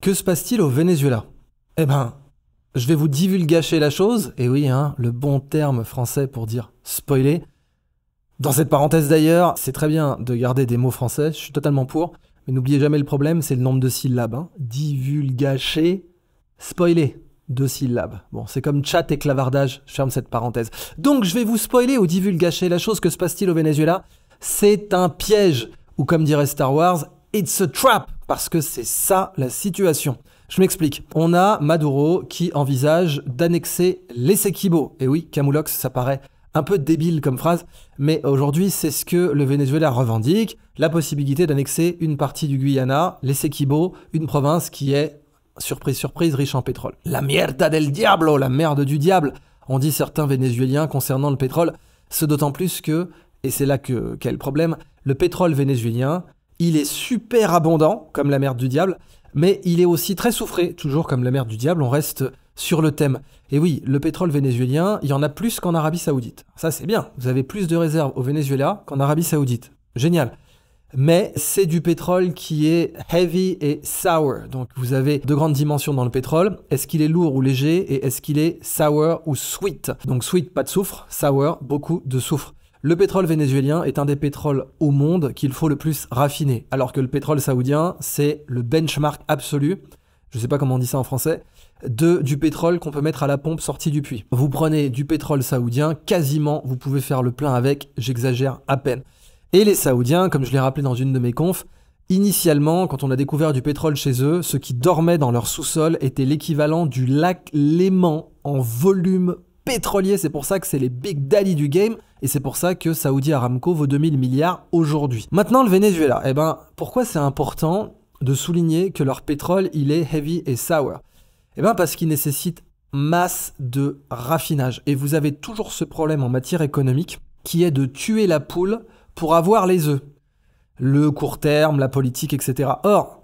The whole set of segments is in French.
Que se passe-t-il au Venezuela? Eh ben, je vais vous divulgacher la chose, et oui, hein, le bon terme français pour dire spoiler. Dans cette parenthèse d'ailleurs, c'est très bien de garder des mots français, je suis totalement pour, mais n'oubliez jamais le problème, c'est le nombre de syllabes. Hein. Divulgacher, spoiler, 2 syllabes. Bon, c'est comme chat et clavardage, je ferme cette parenthèse. Donc je vais vous spoiler ou divulgacher la chose. Que se passe-t-il au Venezuela? C'est un piège, ou comme dirait Star Wars, it's a trap, parce que c'est ça la situation. Je m'explique. On a Maduro qui envisage d'annexer l'Essequibo. Et oui, Camoulox, ça paraît un peu débile comme phrase, mais aujourd'hui, c'est ce que le Venezuela revendique, la possibilité d'annexer une partie du Guyana, l'Essequibo, une province qui est, surprise, surprise, riche en pétrole. La mierda del diablo, la merde du diable, ont dit certains Vénézuéliens concernant le pétrole, ce d'autant plus que, et c'est là qu'est le problème, le pétrole vénézuélien, il est super abondant, comme la merde du diable, mais il est aussi très soufré, toujours comme la merde du diable, on reste sur le thème. Et oui, le pétrole vénézuélien, il y en a plus qu'en Arabie Saoudite. Ça c'est bien, vous avez plus de réserves au Venezuela qu'en Arabie Saoudite. Génial. Mais c'est du pétrole qui est heavy et sour. Donc vous avez 2 grandes dimensions dans le pétrole. Est-ce qu'il est lourd ou léger et est-ce qu'il est sour ou sweet? Donc sweet, pas de soufre, sour, beaucoup de soufre. Le pétrole vénézuélien est un des pétroles au monde qu'il faut le plus raffiner, alors que le pétrole saoudien, c'est le benchmark absolu, je ne sais pas comment on dit ça en français, du pétrole qu'on peut mettre à la pompe sortie du puits. Vous prenez du pétrole saoudien, quasiment vous pouvez faire le plein avec, j'exagère à peine. Et les Saoudiens, comme je l'ai rappelé dans une de mes confs, initialement, quand on a découvert du pétrole chez eux, ce qui dormait dans leur sous-sol était l'équivalent du lac Léman en volume pétrolier. C'est pour ça que c'est les big daddy du game et c'est pour ça que Saudi Aramco vaut 2000 milliards aujourd'hui. Maintenant, le Venezuela. Eh ben, pourquoi c'est important de souligner que leur pétrole, il est heavy et sour? Eh ben, parce qu'il nécessite masse de raffinage. Et vous avez toujours ce problème en matière économique qui est de tuer la poule pour avoir les œufs. Le court terme, la politique, etc. Or,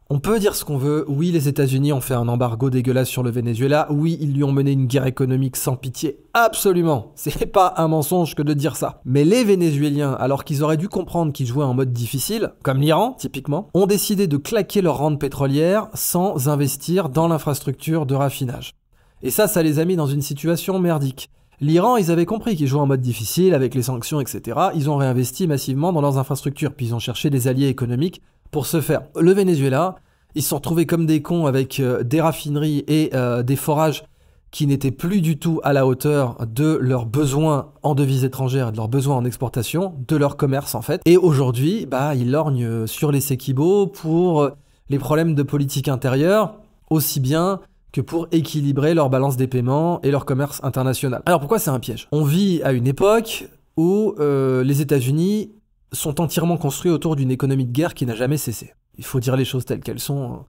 on peut dire ce qu'on veut, oui les États-Unis ont fait un embargo dégueulasse sur le Venezuela, oui ils lui ont mené une guerre économique sans pitié, absolument, c'est pas un mensonge que de dire ça. Mais les Vénézuéliens, alors qu'ils auraient dû comprendre qu'ils jouaient en mode difficile, comme l'Iran typiquement, ont décidé de claquer leur rente pétrolière sans investir dans l'infrastructure de raffinage. Et ça les a mis dans une situation merdique. L'Iran, ils avaient compris qu'ils jouaient en mode difficile avec les sanctions, etc. Ils ont réinvesti massivement dans leurs infrastructures, puis ils ont cherché des alliés économiques pour ce faire. Le Venezuela, ils se sont retrouvés comme des cons avec des raffineries et des forages qui n'étaient plus du tout à la hauteur de leurs besoins en devises étrangères, de leurs besoins en exportation, de leur commerce en fait. Et aujourd'hui, ils lorgnent sur les Essequibo pour les problèmes de politique intérieure, aussi bien que pour équilibrer leur balance des paiements et leur commerce international. Alors pourquoi c'est un piège? On vit à une époque où les États-Unis sont entièrement construits autour d'une économie de guerre qui n'a jamais cessé. Il faut dire les choses telles qu'elles sont.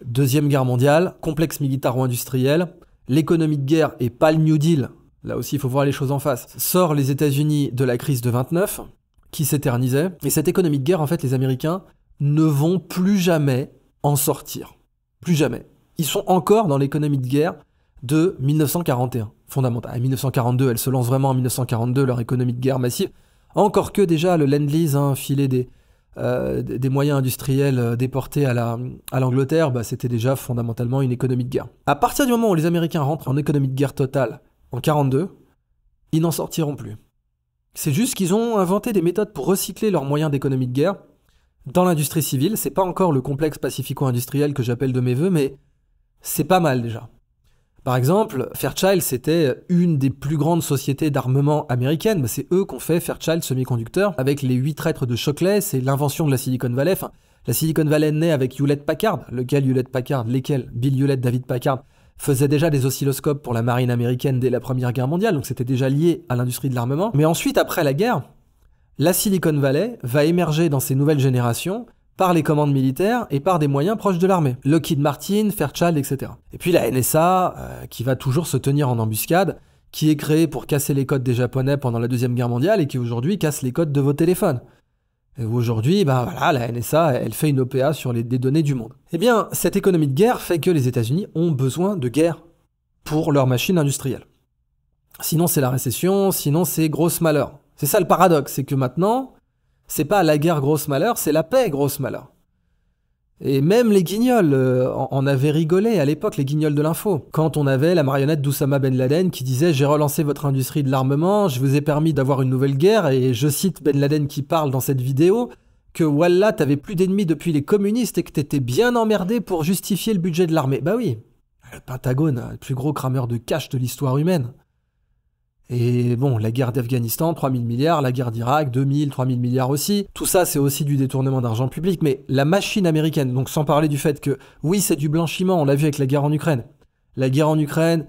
Deuxième guerre mondiale, complexe militaro-industriel, l'économie de guerre et pas le New Deal, là aussi il faut voir les choses en face, sort les États-Unis de la crise de 29, qui s'éternisait, et cette économie de guerre, en fait, les Américains ne vont plus jamais en sortir. Plus jamais. Ils sont encore dans l'économie de guerre de 1941, fondamentale. 1942, elle se lance vraiment en 1942, leur économie de guerre massive. Encore que déjà le Lend-Lease, filer des moyens industriels déportés à l'Angleterre, c'était déjà fondamentalement une économie de guerre. À partir du moment où les Américains rentrent en économie de guerre totale en 42, ils n'en sortiront plus. C'est juste qu'ils ont inventé des méthodes pour recycler leurs moyens d'économie de guerre dans l'industrie civile. C'est pas encore le complexe pacifico-industriel que j'appelle de mes voeux, mais c'est pas mal déjà. Par exemple, Fairchild, c'était une des plus grandes sociétés d'armement américaines. C'est eux qui ont fait Fairchild Semiconductor avec les 8 traîtres de Shockley, c'est l'invention de la Silicon Valley. Enfin, la Silicon Valley naît avec Hewlett-Packard, lesquels Bill Hewlett, David Packard, faisaient déjà des oscilloscopes pour la marine américaine dès la Première Guerre mondiale, donc c'était déjà lié à l'industrie de l'armement. Mais ensuite, après la guerre, la Silicon Valley va émerger dans ces nouvelles générations par les commandes militaires et par des moyens proches de l'armée. Lockheed Martin, Fairchild, etc. Et puis la NSA, qui va toujours se tenir en embuscade, qui est créée pour casser les codes des Japonais pendant la Deuxième Guerre mondiale et qui aujourd'hui casse les codes de vos téléphones. Et aujourd'hui, la NSA, elle fait une OPA sur des données du monde. Eh bien, cette économie de guerre fait que les États-Unis ont besoin de guerre pour leur machine industrielle. Sinon, c'est la récession, sinon, c'est grosse malheur. C'est ça le paradoxe, c'est que maintenant, c'est pas la guerre grosse malheur, c'est la paix grosse malheur. Et même les guignols en avaient rigolé à l'époque, les guignols de l'info. Quand on avait la marionnette d'Oussama Ben Laden qui disait « J'ai relancé votre industrie de l'armement, je vous ai permis d'avoir une nouvelle guerre » et je cite Ben Laden qui parle dans cette vidéo que Wallah, t'avais plus d'ennemis depuis les communistes et que t'étais bien emmerdé pour justifier le budget de l'armée. Bah oui, le Pentagone, le plus gros crameur de cash de l'histoire humaine. Et bon, la guerre d'Afghanistan, 3000 milliards, la guerre d'Irak, 2000, 3000 milliards aussi. Tout ça, c'est aussi du détournement d'argent public, mais la machine américaine, donc sans parler du fait que, oui, c'est du blanchiment, on l'a vu avec la guerre en Ukraine. La guerre en Ukraine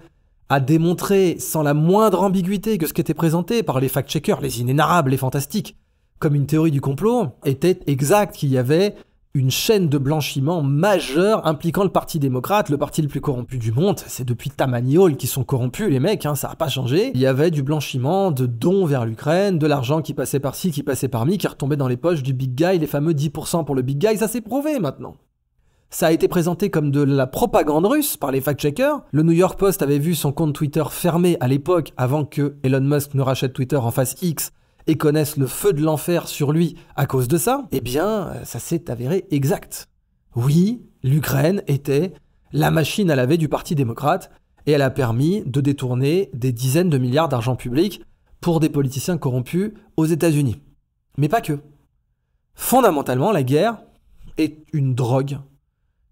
a démontré, sans la moindre ambiguïté, que ce qui était présenté par les fact-checkers, les inénarrables, les fantastiques, comme une théorie du complot, était exact, qu'il y avait une chaîne de blanchiment majeure impliquant le Parti démocrate, le parti le plus corrompu du monde. C'est depuis Tammany Hall qu'ils sont corrompus, les mecs, ça n'a pas changé. Il y avait du blanchiment, de dons vers l'Ukraine, de l'argent qui passait par-ci, qui passait par-mi, qui retombait dans les poches du big guy, les fameux 10% pour le big guy, ça s'est prouvé maintenant. Ça a été présenté comme de la propagande russe par les fact-checkers. Le New York Post avait vu son compte Twitter fermé à l'époque, avant que Elon Musk ne rachète Twitter en face X, et connaissent le feu de l'enfer sur lui à cause de ça, eh bien, ça s'est avéré exact. Oui, l'Ukraine était la machine à laver du Parti démocrate, et elle a permis de détourner des dizaines de milliards d'argent public pour des politiciens corrompus aux États-Unis. Mais pas que. Fondamentalement, la guerre est une drogue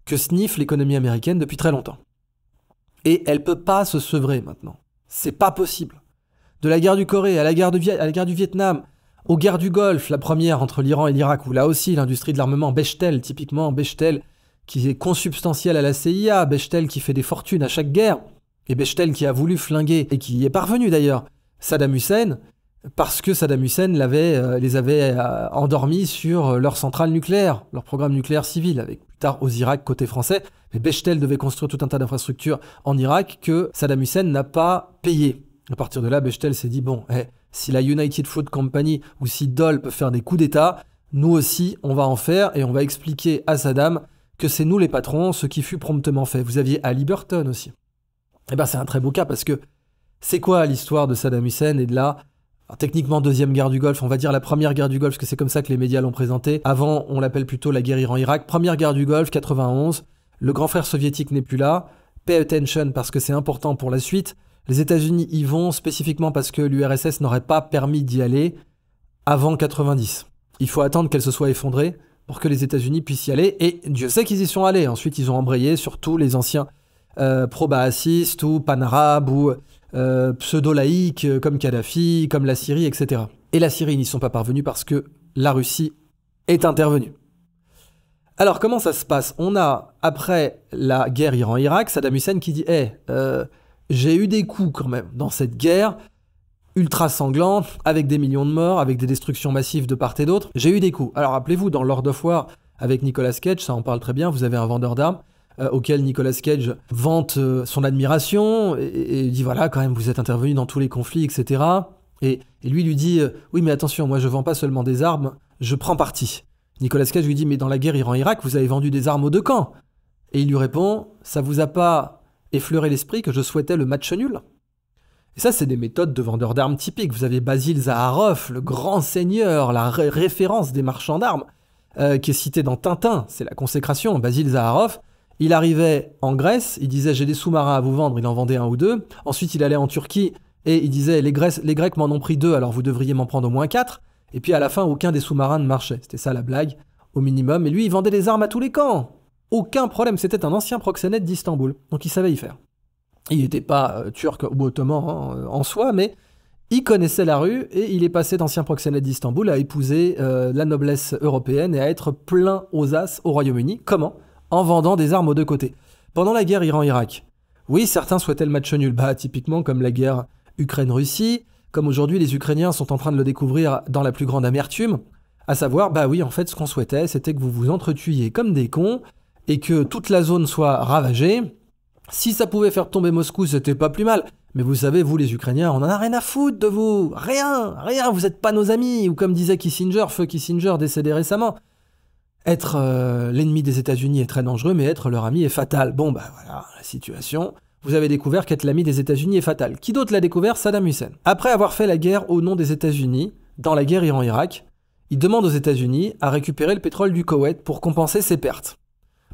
que sniffe l'économie américaine depuis très longtemps. Et elle peut pas se sevrer maintenant. C'est pas possible. De la guerre du Corée à la guerre du Vietnam, aux guerres du Golfe, la première entre l'Iran et l'Irak, où là aussi l'industrie de l'armement, Bechtel, typiquement Bechtel, qui est consubstantiel à la CIA, Bechtel qui fait des fortunes à chaque guerre, et Bechtel qui a voulu flinguer, et qui y est parvenu d'ailleurs, Saddam Hussein, parce que Saddam Hussein les avait endormis sur leur centrale nucléaire, leur programme nucléaire civil, avec plus tard aux Irak côté français, mais Bechtel devait construire tout un tas d'infrastructures en Irak que Saddam Hussein n'a pas payé. À partir de là, Bechtel s'est dit, bon, si la United Fruit Company ou si Dole peut faire des coups d'État, nous aussi, on va en faire et on va expliquer à Saddam que c'est nous les patrons, ce qui fut promptement fait. Vous aviez Halliburton aussi. Eh ben, c'est un très beau cas parce que c'est quoi l'histoire de Saddam Hussein et de là, techniquement deuxième guerre du Golfe, on va dire la première guerre du Golfe, parce que c'est comme ça que les médias l'ont présenté. Avant, on l'appelle plutôt la guerre Iran-Irak. Première guerre du Golfe, 91. Le grand frère soviétique n'est plus là. Pay attention parce que c'est important pour la suite. Les États-Unis y vont spécifiquement parce que l'URSS n'aurait pas permis d'y aller avant 90. Il faut attendre qu'elle se soit effondrée pour que les États-Unis puissent y aller. Et Dieu sait qu'ils y sont allés. Ensuite, ils ont embrayé sur tous les anciens pro-baasistes ou pan-arabes ou pseudo-laïques comme Kadhafi, comme la Syrie, etc. Et la Syrie, ils n'y sont pas parvenus parce que la Russie est intervenue. Alors, comment ça se passe ? On a, après la guerre Iran-Irak, Saddam Hussein qui dit j'ai eu des coups quand même dans cette guerre ultra sanglante, avec des millions de morts, avec des destructions massives de part et d'autre. J'ai eu des coups. Alors rappelez-vous, dans Lord of War, avec Nicolas Cage, ça en parle très bien, vous avez un vendeur d'armes auquel Nicolas Cage vante son admiration et dit voilà, quand même, vous êtes intervenu dans tous les conflits, etc. Et lui dit oui, mais attention, moi je vends pas seulement des armes, je prends parti. Nicolas Cage lui dit mais dans la guerre Iran-Irak, vous avez vendu des armes aux deux camps. Et il lui répond ça vous a pas effleurer l'esprit que je souhaitais le match nul. Et ça, c'est des méthodes de vendeurs d'armes typiques. Vous avez Basil Zaharoff, le grand seigneur, la référence des marchands d'armes, qui est cité dans Tintin, c'est la consécration. Basil Zaharoff, il arrivait en Grèce, il disait « j'ai des sous-marins à vous vendre », il en vendait un ou deux. Ensuite, il allait en Turquie et il disait « les Grecs m'en ont pris 2, alors vous devriez m'en prendre au moins 4 ». Et puis à la fin, aucun des sous-marins ne marchait. C'était ça la blague, au minimum. Et lui, il vendait des armes à tous les camps. Aucun problème, c'était un ancien proxénète d'Istanbul, donc il savait y faire. Il n'était pas turc ou ottoman en soi, mais il connaissait la rue et il est passé d'ancien proxénète d'Istanbul à épouser la noblesse européenne et à être plein aux as au Royaume-Uni. Comment ? En vendant des armes aux deux côtés. Pendant la guerre Iran-Irak, oui, certains souhaitaient le match nul, typiquement comme la guerre Ukraine-Russie, comme aujourd'hui les Ukrainiens sont en train de le découvrir dans la plus grande amertume, à savoir, oui, en fait, ce qu'on souhaitait, c'était que vous vous entretuiez comme des cons, et que toute la zone soit ravagée. Si ça pouvait faire tomber Moscou, c'était pas plus mal. Mais vous savez, vous les Ukrainiens, on en a rien à foutre de vous. Rien, vous êtes pas nos amis. Ou comme disait Kissinger, feu Kissinger, décédé récemment, être l'ennemi des États-Unis est très dangereux, mais être leur ami est fatal. Bon, voilà, la situation. Vous avez découvert qu'être l'ami des États-Unis est fatal. Qui d'autre l'a découvert ? Saddam Hussein. Après avoir fait la guerre au nom des États-Unis, dans la guerre Iran-Irak, il demande aux États-Unis à récupérer le pétrole du Koweït pour compenser ses pertes.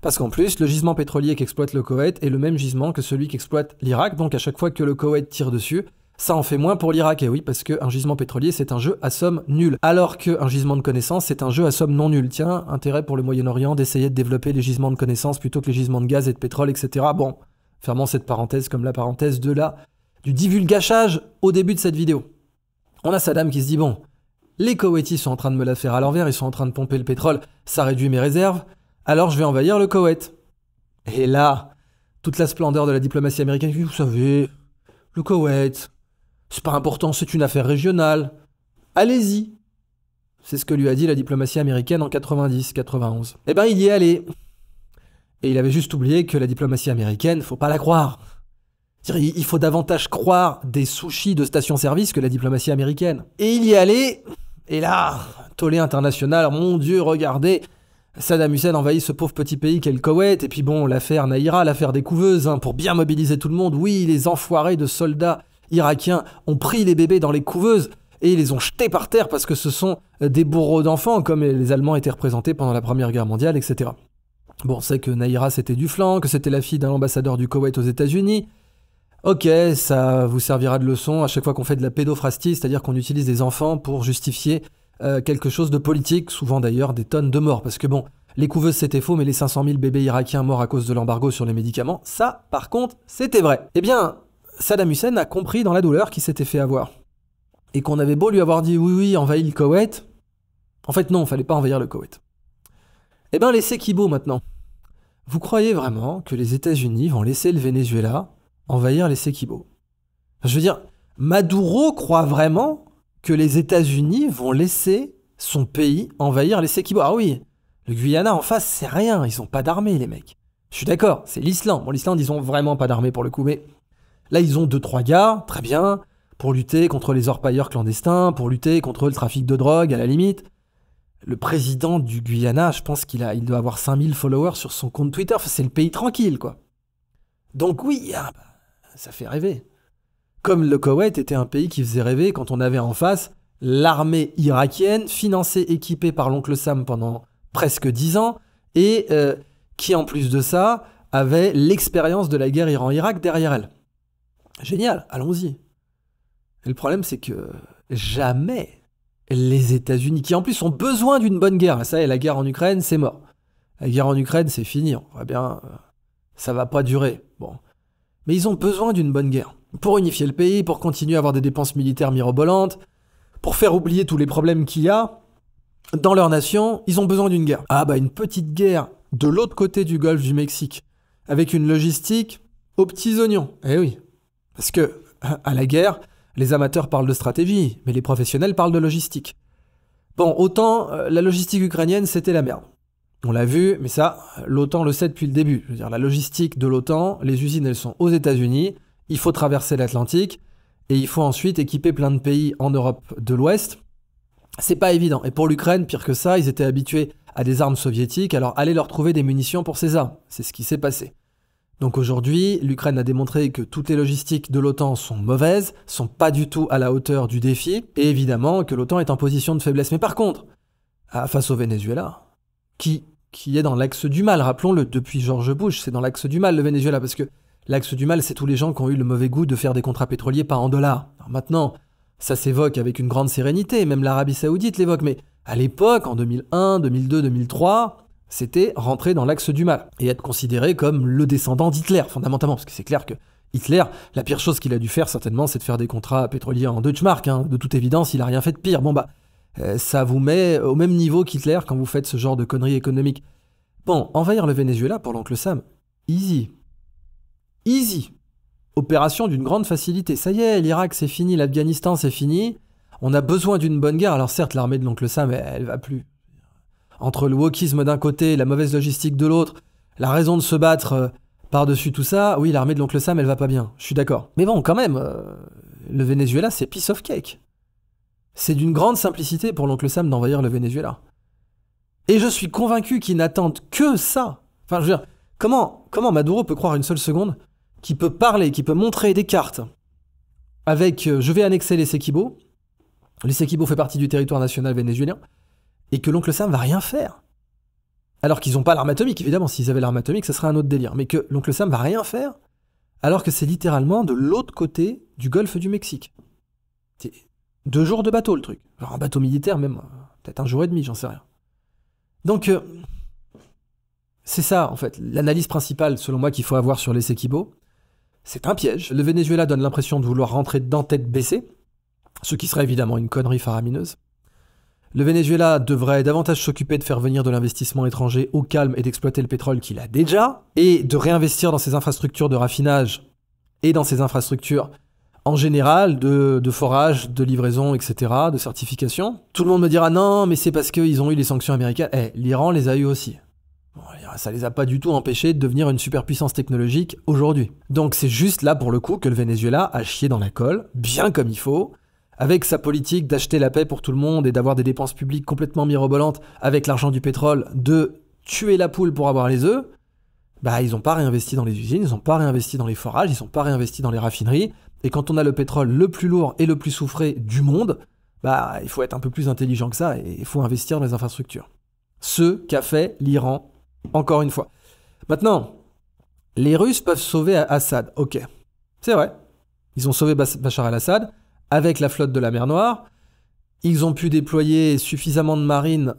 Parce qu'en plus, le gisement pétrolier qu'exploite le Koweït est le même gisement que celui qu'exploite l'Irak, donc à chaque fois que le Koweït tire dessus, ça en fait moins pour l'Irak, et oui, parce qu'un gisement pétrolier, c'est un jeu à somme nulle. Alors qu'un gisement de connaissances, c'est un jeu à somme non nulle. Tiens, intérêt pour le Moyen-Orient d'essayer de développer les gisements de connaissances plutôt que les gisements de gaz et de pétrole, etc. Bon, fermons cette parenthèse comme la parenthèse du divulgachage au début de cette vidéo. On a Saddam qui se dit, bon, les Koweïtis sont en train de me la faire à l'envers, ils sont en train de pomper le pétrole, ça réduit mes réserves, alors je vais envahir le Koweït. Et là, toute la splendeur de la diplomatie américaine, vous savez, le Koweït, c'est pas important, c'est une affaire régionale. Allez-y. C'est ce que lui a dit la diplomatie américaine en 90-91. Eh ben, il y est allé. Et il avait juste oublié que la diplomatie américaine, faut pas la croire. Il faut davantage croire des sushis de station-service que la diplomatie américaine. Et il y est allé, et là, tollé international, mon Dieu, regardez, Saddam Hussein envahit ce pauvre petit pays qu'est le Koweït, et puis bon, l'affaire Naïra, l'affaire des couveuses, pour bien mobiliser tout le monde, oui, les enfoirés de soldats irakiens ont pris les bébés dans les couveuses et ils les ont jetés par terre parce que ce sont des bourreaux d'enfants, comme les Allemands étaient représentés pendant la Première Guerre mondiale, etc. Bon, on sait que Naïra c'était du flanc, que c'était la fille d'un ambassadeur du Koweït aux États-Unis. Ok, ça vous servira de leçon à chaque fois qu'on fait de la pédophrastie, c'est-à-dire qu'on utilise des enfants pour justifier quelque chose de politique, souvent d'ailleurs des tonnes de morts, parce que bon, les couveuses c'était faux, mais les 500 000 bébés irakiens morts à cause de l'embargo sur les médicaments, ça par contre c'était vrai. Eh bien, Saddam Hussein a compris dans la douleur qu'il s'était fait avoir. Et qu'on avait beau lui avoir dit oui, envahis le Koweït. En fait, non, fallait pas envahir le Koweït. Eh ben, laissez Kibo maintenant. Vous croyez vraiment que les États-Unis vont laisser le Venezuela envahir les Essequibo? Je veux dire, Maduro croit vraiment que les États-Unis vont laisser son pays envahir les Essequibo? Ah oui, le Guyana en face, c'est rien. Ils ont pas d'armée, les mecs. Je suis d'accord, c'est l'Islande. Bon, l'Islande, ils ont vraiment pas d'armée pour le coup, mais là, ils ont 2-3 gars, très bien, pour lutter contre les orpailleurs clandestins, pour lutter contre le trafic de drogue, à la limite. Le président du Guyana, je pense qu'il doit avoir 5000 followers sur son compte Twitter. Enfin, c'est le pays tranquille, quoi. Donc oui, ça fait rêver. Comme le Koweït était un pays qui faisait rêver quand on avait en face l'armée irakienne, financée, équipée par l'oncle Sam pendant presque 10 ans, et qui, en plus de ça, avait l'expérience de la guerre Iran-Irak derrière elle. Génial, allons-y. Et le problème, c'est que jamais les États-Unis, qui en plus ont besoin d'une bonne guerre, ça y est, la guerre en Ukraine, c'est mort. La guerre en Ukraine, c'est fini, on voit bien, ça va pas durer. Bon. Mais ils ont besoin d'une bonne guerre. Pour unifier le pays, pour continuer à avoir des dépenses militaires mirobolantes, pour faire oublier tous les problèmes qu'il y a dans leur nation, ils ont besoin d'une guerre. Ah bah une petite guerre de l'autre côté du golfe du Mexique, avec une logistique aux petits oignons. Eh oui. Parce que, à la guerre, les amateurs parlent de stratégie, mais les professionnels parlent de logistique. Bon, autant la logistique ukrainienne, c'était la merde. On l'a vu, mais ça, l'OTAN le sait depuis le début. Je veux dire, la logistique de l'OTAN, les usines, elles sont aux États-Unis, il faut traverser l'Atlantique, et il faut ensuite équiper plein de pays en Europe de l'Ouest. C'est pas évident. Et pour l'Ukraine, pire que ça, ils étaient habitués à des armes soviétiques, alors allez leur trouver des munitions pour ces armes. C'est ce qui s'est passé. Donc aujourd'hui, l'Ukraine a démontré que toutes les logistiques de l'OTAN sont mauvaises, sont pas du tout à la hauteur du défi, et évidemment que l'OTAN est en position de faiblesse. Mais par contre, face au Venezuela, qui est dans l'axe du mal, rappelons-le, depuis George Bush, c'est dans l'axe du mal le Venezuela, parce que l'axe du mal, c'est tous les gens qui ont eu le mauvais goût de faire des contrats pétroliers pas en dollars. Alors maintenant, ça s'évoque avec une grande sérénité, même l'Arabie Saoudite l'évoque, mais à l'époque, en 2001, 2002, 2003... c'était rentrer dans l'axe du mal et être considéré comme le descendant d'Hitler, fondamentalement, parce que c'est clair que Hitler, la pire chose qu'il a dû faire, certainement, c'est de faire des contrats pétroliers en Deutschmark, hein. De toute évidence, il a rien fait de pire. Bon bah, ça vous met au même niveau qu'Hitler quand vous faites ce genre de conneries économiques. Bon, envahir le Venezuela pour l'oncle Sam, easy. Easy. Opération d'une grande facilité. Ça y est, l'Irak c'est fini, l'Afghanistan c'est fini. On a besoin d'une bonne guerre. Alors certes, l'armée de l'oncle Sam, elle va plus. Entre le wokisme d'un côté, la mauvaise logistique de l'autre, la raison de se battre par-dessus tout ça, oui, l'armée de l'oncle Sam, elle va pas bien, je suis d'accord. Mais bon, quand même, le Venezuela, c'est piece of cake. C'est d'une grande simplicité pour l'oncle Sam d'envahir le Venezuela. Et je suis convaincu qu'ils n'attendent que ça. Enfin, je veux dire, comment Maduro peut croire une seule seconde qu'il peut parler, qu'il peut montrer des cartes avec je vais annexer les Essequibo. Les Essequibo fait partie du territoire national vénézuélien. Et que l'oncle Sam va rien faire. Alors qu'ils n'ont pas l'arme atomique, évidemment, s'ils avaient l'arme atomique, ça serait un autre délire. Mais que l'oncle Sam va rien faire, alors que c'est littéralement de l'autre côté du golfe du Mexique. C'est 2 jours de bateau, le truc. Genre un bateau militaire, même, peut-être 1 jour et demi, j'en sais rien. Donc, c'est ça, en fait, l'analyse principale, selon moi, qu'il faut avoir sur l'Essequibo. C'est un piège. Le Venezuela donne l'impression de vouloir rentrer dedans tête baissée, ce qui serait évidemment une connerie faramineuse. Le Venezuela devrait davantage s'occuper de faire venir de l'investissement étranger au calme et d'exploiter le pétrole qu'il a déjà, et de réinvestir dans ses infrastructures de raffinage et dans ses infrastructures en général de forage, de livraison, etc., de certification. Tout le monde me dira non, mais c'est parce qu'ils ont eu les sanctions américaines. L'Iran les a eu aussi. Bon, ça les a pas du tout empêchés de devenir une superpuissance technologique aujourd'hui. Donc c'est juste là pour le coup que le Venezuela a chié dans la colle, bien comme il faut, avec sa politique d'acheter la paix pour tout le monde et d'avoir des dépenses publiques complètement mirobolantes avec l'argent du pétrole, de tuer la poule pour avoir les œufs. Bah ils n'ont pas réinvesti dans les usines, ils n'ont pas réinvesti dans les forages, ils n'ont pas réinvesti dans les raffineries. Et quand on a le pétrole le plus lourd et le plus soufré du monde, bah il faut être un peu plus intelligent que ça et il faut investir dans les infrastructures. Ce qu'a fait l'Iran, encore une fois. Maintenant, les Russes peuvent sauver Assad, ok. C'est vrai. Ils ont sauvé Bachar el-Assad avec la flotte de la mer Noire. Ils ont pu déployer suffisamment de marines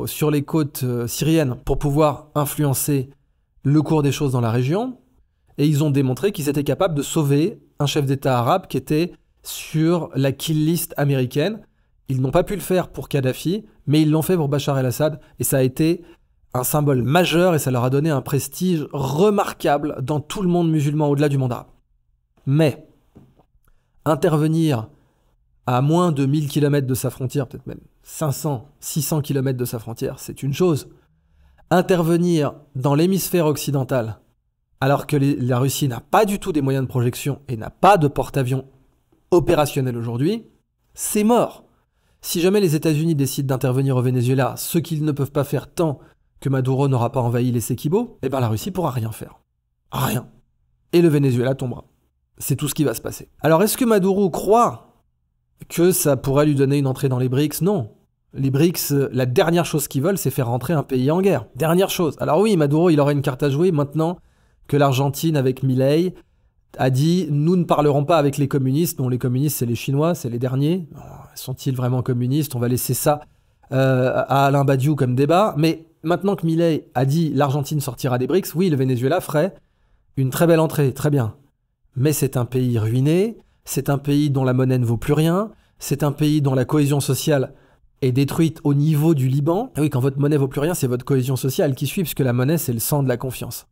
sur les côtes syriennes pour pouvoir influencer le cours des choses dans la région. Et ils ont démontré qu'ils étaient capables de sauver un chef d'État arabe qui était sur la kill list américaine. Ils n'ont pas pu le faire pour Kadhafi, mais ils l'ont fait pour Bachar el-Assad. Et ça a été un symbole majeur et ça leur a donné un prestige remarquable dans tout le monde musulman au-delà du monde arabe. Mais intervenir à moins de 1000 km de sa frontière, peut-être même 500, 600 km de sa frontière, c'est une chose. Intervenir dans l'hémisphère occidental, alors que la Russie n'a pas du tout des moyens de projection et n'a pas de porte-avions opérationnel aujourd'hui, c'est mort. Si jamais les États-Unis décident d'intervenir au Venezuela, ce qu'ils ne peuvent pas faire tant que Maduro n'aura pas envahi l'Essequibo, eh ben la Russie pourra rien faire. Rien. Et le Venezuela tombera. C'est tout ce qui va se passer. Alors est-ce que Maduro croit que ça pourrait lui donner une entrée dans les BRICS? Non. Les BRICS, la dernière chose qu'ils veulent, c'est faire rentrer un pays en guerre. Dernière chose. Alors oui, Maduro, il aurait une carte à jouer maintenant que l'Argentine, avec Milei, a dit « Nous ne parlerons pas avec les communistes. » Bon, les communistes, c'est les Chinois, c'est les derniers. Sont-ils vraiment communistes? On va laisser ça à Alain Badiou comme débat. Mais maintenant que Milei a dit « L'Argentine sortira des BRICS », oui, le Venezuela ferait une très belle entrée, très bien. Mais c'est un pays ruiné, c'est un pays dont la monnaie ne vaut plus rien, c'est un pays dont la cohésion sociale est détruite au niveau du Liban. Et oui, quand votre monnaie vaut plus rien, c'est votre cohésion sociale qui suit, puisque la monnaie, c'est le sang de la confiance.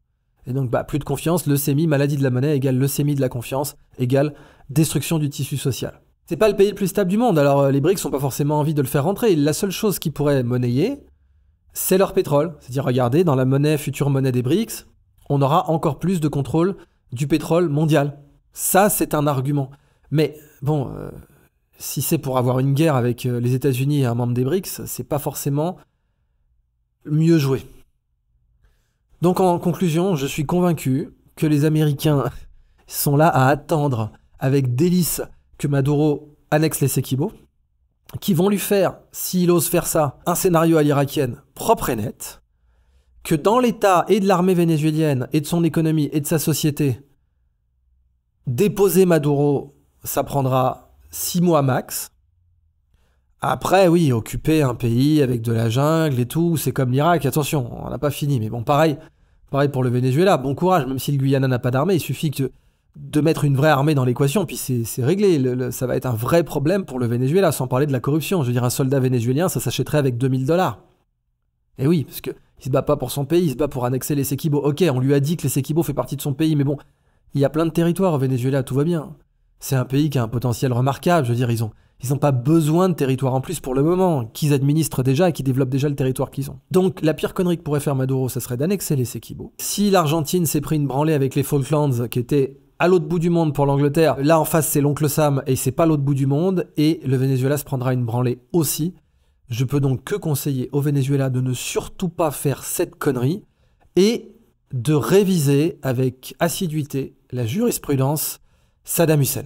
Et donc, plus de confiance, leucémie, maladie de la monnaie égale leucémie de la confiance, égale destruction du tissu social. C'est pas le pays le plus stable du monde, alors les BRICS n'ont pas forcément envie de le faire rentrer. La seule chose qui pourrait monnayer, c'est leur pétrole. C'est-à-dire, regardez, dans la future monnaie des BRICS, on aura encore plus de contrôle du pétrole mondial. Ça, c'est un argument. Mais bon, si c'est pour avoir une guerre avec les États-Unis et un membre des BRICS, c'est pas forcément mieux joué. Donc en conclusion, je suis convaincu que les Américains sont là à attendre avec délice que Maduro annexe l'Essequibo, qui vont lui faire, s'il ose faire ça, un scénario à l'irakienne propre et net, que dans l'État et de l'armée vénézuélienne et de son économie et de sa société, déposer Maduro, ça prendra 6 mois max. Après, oui, occuper un pays avec de la jungle et tout, c'est comme l'Irak, attention, on n'a pas fini, mais bon, pareil pour le Venezuela, bon courage, même si le Guyana n'a pas d'armée, il suffit de mettre une vraie armée dans l'équation, puis c'est réglé, ça va être un vrai problème pour le Venezuela, sans parler de la corruption. Je veux dire, un soldat vénézuélien, ça s'achèterait avec $2000. Et oui, parce qu'il se bat pas pour son pays, il se bat pour annexer l'Essequibo. Ok, on lui a dit que l'Essequibo fait partie de son pays, mais bon, il y a plein de territoires au Venezuela, tout va bien. C'est un pays qui a un potentiel remarquable, je veux dire, ils ont pas besoin de territoire en plus pour le moment, qu'ils administrent déjà et qui développent déjà le territoire qu'ils ont. Donc la pire connerie que pourrait faire Maduro, ça serait d'annexer l'Essequibo. Si l'Argentine s'est pris une branlée avec les Falklands, qui étaient à l'autre bout du monde pour l'Angleterre, là en face c'est l'oncle Sam et c'est pas l'autre bout du monde, et le Venezuela se prendra une branlée aussi. Je peux donc que conseiller au Venezuela de ne surtout pas faire cette connerie et de réviser avec assiduité la jurisprudence Saddam Hussein.